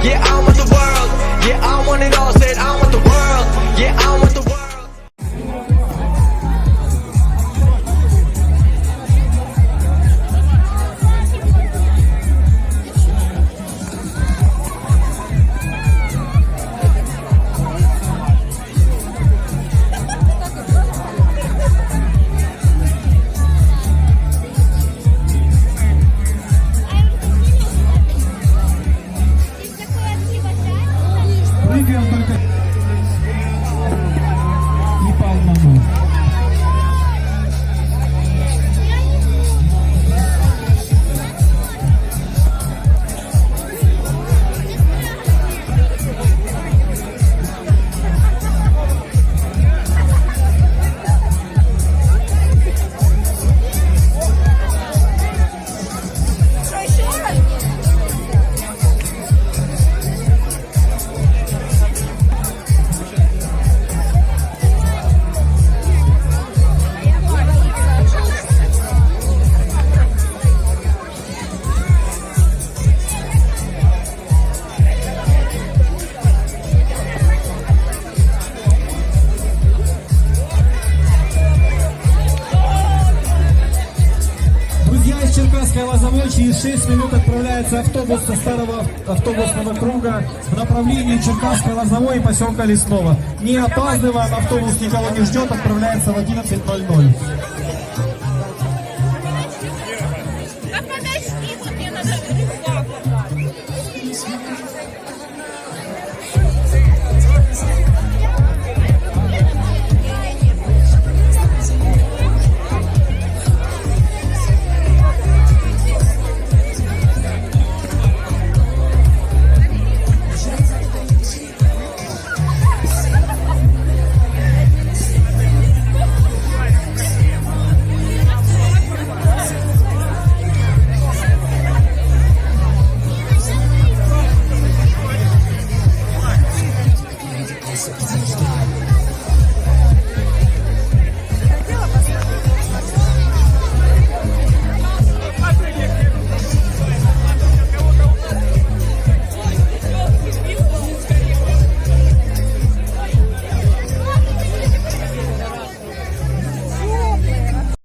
Yeah, I want the world. Yeah, I want it all. Said I want the world. Yeah, I want the world. Прыгаем только не по одному. Черкасская Лозовой, через 6 минут отправляется автобус со старого автобусного круга в направлении Черкасской Лозовой и поселка Лесного. Не опаздываем, автобус никого не ждет, отправляется в 11:00.